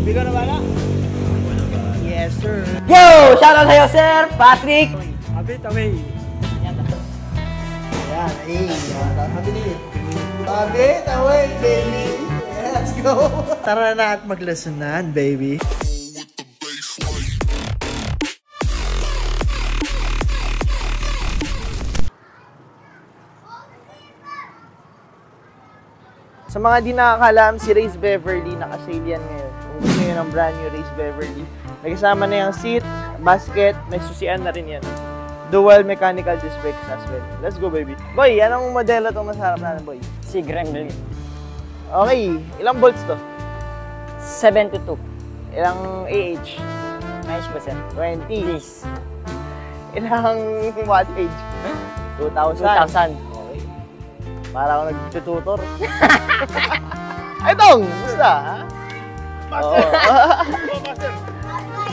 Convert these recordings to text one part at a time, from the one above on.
Bigo na bala? Yes, sir. Yo! Shoutout sa'yo, Sir Patrick! Abit away. Yan, Abit away, baby. Let's go. Tara na at maglasunan, baby. Sa mga di nakakalam, si Race Beverly naka-sale yan ngayon. Kung gusto nyo ng brand new Race Beverly, may kasama na yung seat, basket, may susian na rin yan. Dual mechanical disc brakes as well. Let's go, baby. Boy, anong modelo itong nasa harap natin, boy? Si Gremlin. Okay, ilang volts to? 72. Ilang AH? Nice po, sir. 20. Please. Ilang wattage? 2,000. 2,000. Okay. Para ako nag-tutor. Ay, Tong! Basta, ha? Master! Master!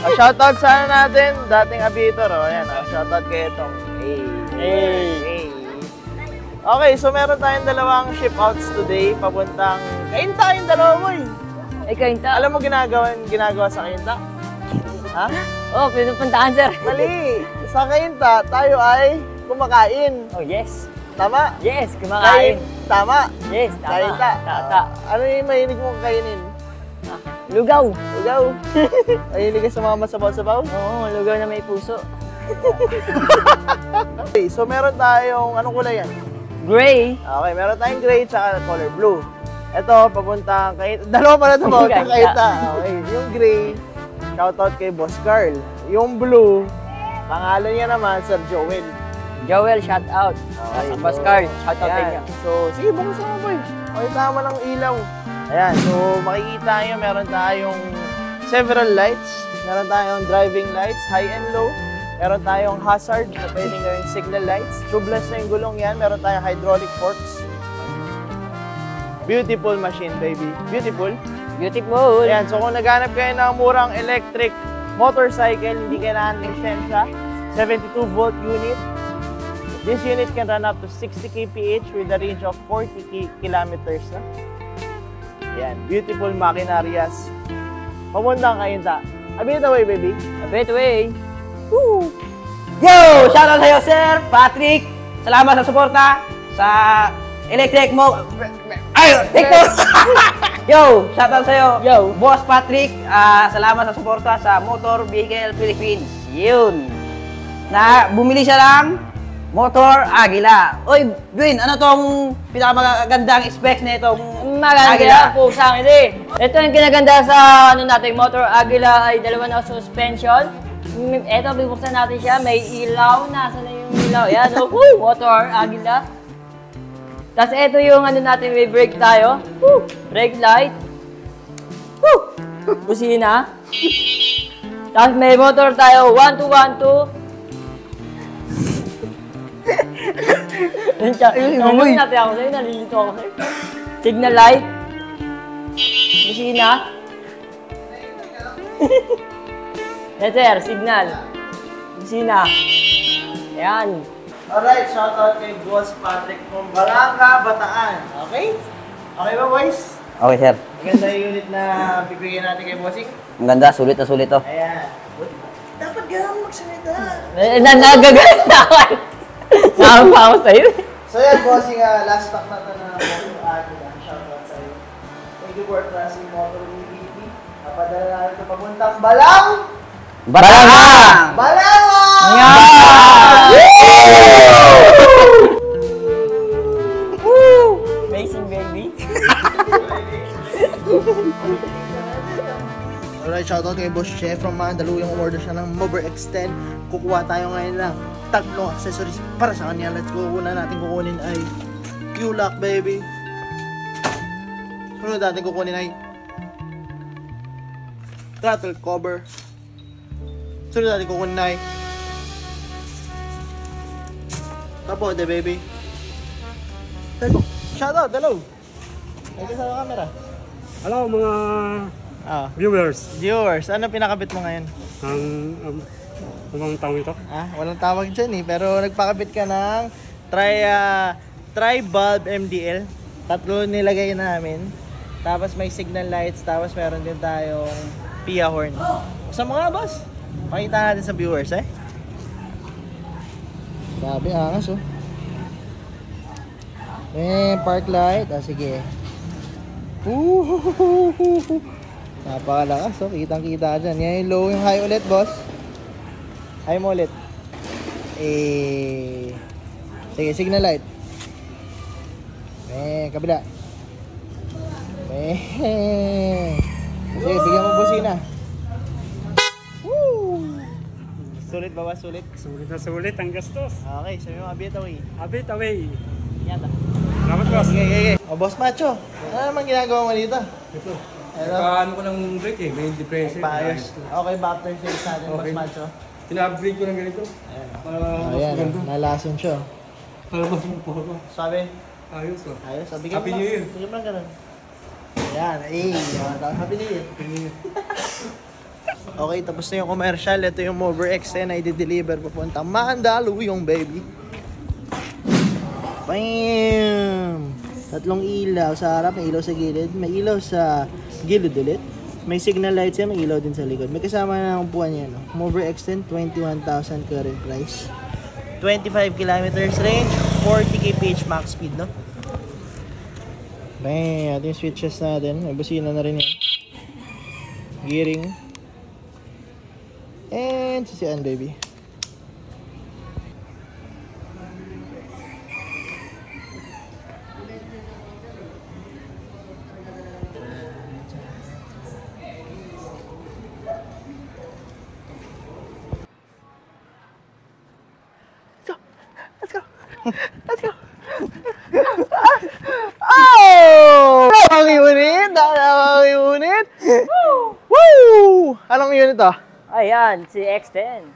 Shoutout sa natin, dating abitor, ayan, shoutout kay Tong. Hey! Okay, so meron tayong dalawang ship-outs today, papuntang Cainta yung dalawa mo eh. Cainta. Alam mo ginagawa sa Cainta? Ha? Oh, pinupuntaan, sir. Mali! Sa Cainta, tayo ay kumakain. Oh, yes. Tama? Yes, kumakain. Tama? Yes, tama. Cainta. Tata. Ano yung mahilig mong kainin? Lugaw. Lugaw. Mahilig ka sa mga masabaw-sabaw? Oo, lugaw na may puso. Okay, so meron tayong, anong kulay yan? Gray. Okay, meron tayong gray tsaka color blue. Ito, papuntang Cainta. Dalawa pala ito, papuntang Cainta. Okay, yung gray, shoutout kay Boss Carl. Yung blue, pangalan niya naman, Sir Joel. Joel, shout out. Okay, Boss Carl, shout out din niya. So, sige, buksan mo boy. Okay, tama ng ilaw. Ayan, so makikita nyo, meron tayong several lights. Meron tayong driving lights, high and low. Meron tayong hazard na pwedeng gawing signal lights. Tubeless na yung gulong yan. Meron tayong hydraulic forks. Beautiful machine, baby. Beautiful. Beautiful. Ayan, so kung naghanap kayo ng murang electric motorcycle, hindi kailangan ng lisensya. 72 volt unit. This unit can run up to 60 kph with a range of 40 kilometers. Ayan, beautiful makinarias. Pamuntang Cainta. A bit away, baby. A bit away. Woo! Yo! Shoutout sa'yo, Sir Patrick. Salamat sa suporta sa electric mo. Ay! Yo! Shoutout sa'yo. Yo! Boss Patrick. Salamat sa suporta sa Motor Vehicle Philippines. Yun. Na bumili siya lang Motor Agila. Oy, Dwayne, ano tong pinakamagandang specs na itong Maganda po sa akin eh. Ito yung kinaganda sa natin, Motor Agila ay dalawa na suspension. Ito, bubuksan natin siya. May ilaw. Nasaan na yung ilaw? Yan, Motor Agila. Tapos ito yung natin, may brake tayo. Brake light. Busina. Tapos may motor tayo, 1212. Nalilito natin ako sa'yo, nalilito ako sa'yo. Signal light. Busina. Yes sir, signal. Busina. Ayan. Alright, shoutout kay Boss Patrick from Balanga, Bataan. Okay? Okay ba, boys? Okay, sir. Maganda yung unit na bibigyan natin kay Bossing. Ang ganda, sulit na sulit to. Ayan. Dapat ganun magsalita. Nagagalit na ako. Nakakapa ako sa'yo. So yan, Bossing, last stock na ito na Motor Agila. Shoutout sa'yo. Thank you for trusting Motor VVP. Napadala natin ito papuntang Balang! Balangang! Balangang! Amazing baby. Alright, shoutout kay Boss Chef from Mandaluyong. Order siya ng Mover X10. Kukuha tayo ngayon ng tatlong accessories para sa kanya. Let's go. Una natin kukunin ay Q-Lock, baby. Sunod natin kukunin ay throttle cover. Sunod natin kukunin ay kapote, baby. Let's go. Shoutout, hello! Ay, sa camera. Hello mga viewers. Viewers, ano pinakabit mo ngayon? Ang tawag ito? Walang tawag dyan eh, pero nagpakabit ka ng tri-bulb MDL. Tatlo nilagay namin. Tapos may signal lights, tapos meron din tayong Pia horn. Basta mo nga, boss. Pakita natin sa viewers, eh. Grabe, angas, oh. Park light. Sige. Napakalakas, oh. Kitang-kita dyan. Yan yung low, yung high ulit, boss. High mo ulit. Sige, signal light. Kabila. Sige, bigyan mo busina. Woo! Sulit ba ba? Sulit? Sulit na sulit ang gastos. Okay, sabi mo, abit away. Abit away. Yan ba? Salamat, boss. Okay. O, Boss Macho, ano naman ginagawa mo dito? Ito. Ano? Ano ko ng brake eh, may depressor. Paayos. Okay ba after sales natin, Boss Okay. Macho? Tina-upgrade ko ng ganito. Para mas Ayan, maganda. nalason siya. Para mas magpapapa. Sabi? Ayos, oh. Ayos, sabi ka Happy New Year. Bigyan mo lang ganun. Ayan, Happy New Year. Okay, tapos na yung commercial. Ito yung Mover X10 na i-deliver papuntang Mandaluyong, baby. Bam! Tatlong ilaw sa harap, may ilaw sa gilid, may ilaw sa gilid ulit. May signal lights yan, may ilaw din sa likod. May kasama na ang upuan yan, no? Mover X10, 21,000 current price. 25 kilometers range, 40 kph max speed, no? Bang! Ating switches natin. May busina na rin yan. Gearing. And sisian, baby. Let's go! Oh! Dalawang unit! Dalawang unit! Woo! Anong unit to? Ayan, si X10.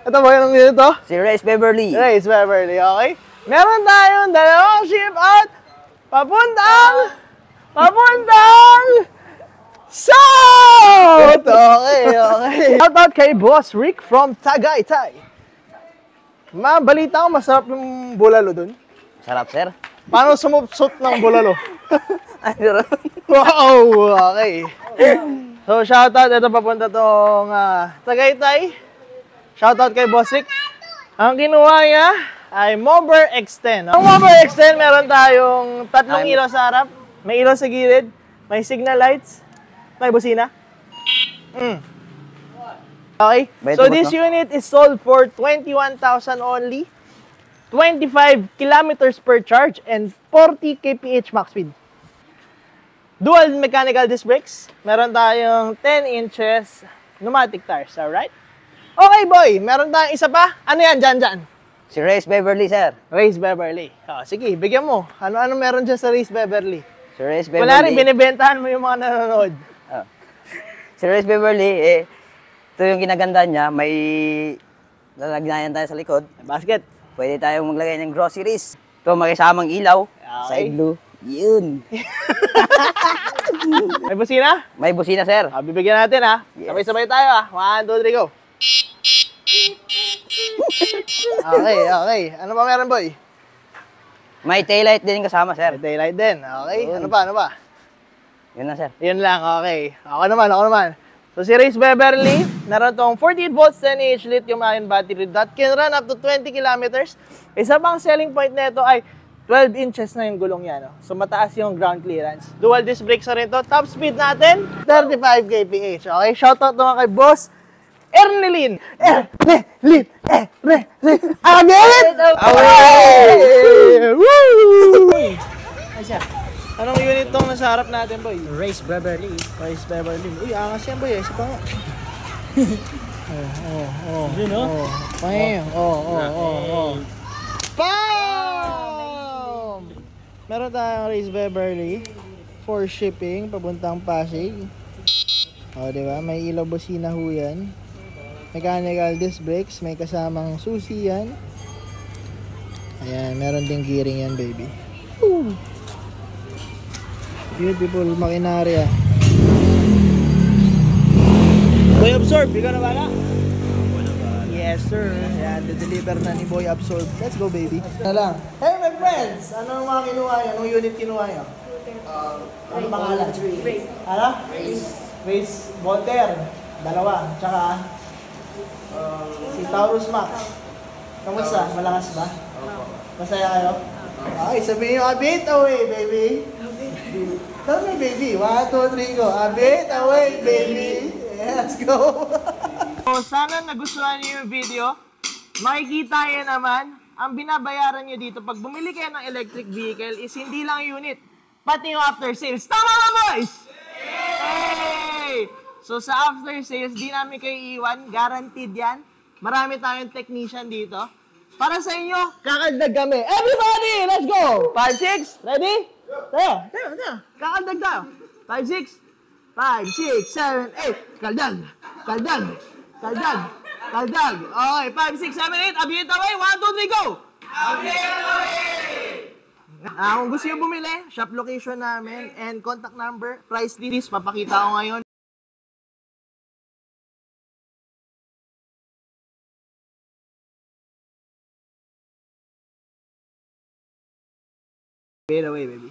Ito ba yung unit to? Si Race Beverly. Race Beverly, okay? Meron tayong dalawang ship out papuntang South! Okay. Shout out kay Boss Rick from Tagaytay. Mabalita ko, masarap yung bulalo dun. Sarap, sir. Paano sumupsot ng bulalo? Ay, sarap. Wow! Okay. So, shoutout. Ito papunta tong Tagaytay. Shoutout kay Boss Rick. Ang kinuha niya ay Mover X10. Ang Mover X10, meron tayong tatlong ilaw sa harap. May ilaw sa gilid. May signal lights. May busina. Okay? So, this unit is sold for 21,000 only. 25 kilometers per charge and 40 kph max speed. Dual mechanical disc brakes. Meron tayong 10 inches pneumatic tires, alright? Okay, boy. Meron tayong isa pa. Ano yan, dyan? Si Race Beverly, sir. Race Beverly. Sige, bigyan mo. Ano meron dyan sa Race Beverly? Si Race Beverly. Wala rin, binibentahan mo yung mga nanonood. Si Race Beverly, ito yung ginaganda niya. May lalagnayan tayo sa likod. Basket. Pwede tayong maglagay ng groceries. Ito, may kasamang ilaw. Okay. Side blue. Yun. May busina? May busina, sir. Bibigyan natin, ha? Yes. Sabay-sabay tayo, ha? 1, 2, 3, go. Okay. Ano pa meron, boy? May taillight din kasama, sir. May daylight din. Okay. Yun. Ano pa? Yun na, sir. Yun lang, okay. Ako naman. So, si Race Beverly, meron tong 48 volts 10Ah lithium-ion battery that can run up to 20 kilometers. Isa pang selling point nito ay 12 inches na yung gulong yan. No? So, mataas yung ground clearance. Dual disc brakes na rin to. Top speed natin, 35 kph. Okay, shoutout naman kay Boss Ernelin. Ernelin. Agit! Woo! Ay siya. Anong unit tong nasa harap natin, boy? Race Beverly. Race Beverly. Uy, angas yan, boy. Isa pa nga. Yun, no? Bam! Meron tayong Race Beverly for shipping papuntang Pasig. Diba? May ilaw busina ho yan. Mechanical disc brakes. May kasamang susi yan. Ayan, meron ding gearing yan, baby. Woo! Beautiful makinarya. Boy Absorb, ikaw na bala? Yes sir. Ayan, deliver na ni Boy Absorb. Let's go, baby. lang. Hey my friends! Anong mga kinuha nyo? Anong unit kinuha nyo? Ano pangalan? Race. Ano? Race. Race Voltaire, 2. Tsaka si Taurus Max. Kamusta? Malakas ba? Masaya kayo? Okay, sabihin nyo, a bit away, baby. Tell me, baby. 1, 2, 3, go. A bit away, baby. Yeah, let's go. So, sana nagustuhan niyo yung video. Makikita niyo naman, ang binabayaran niyo dito pag bumili kayo ng electric vehicle is hindi lang unit, pati yung after sales. Tama ba, boys? Hey! So, sa after sales, di namin kayo iiwan. Guaranteed yan. Marami tayong technician dito. Para sa inyo, kakagdag kami. Everybody, let's go! 5, 6, ready? Tayo. Kakagdag tayo. 5, 6. 5, 6, 7, 8. Kaldag. Okay, 5, 6, 7, 8. Abiyet away. 1, 2, 3, go! Abiyet away! Kung gusto nyo bumili, shop location namin and contact number, price list, papakita ko ngayon. Abiyet away, baby.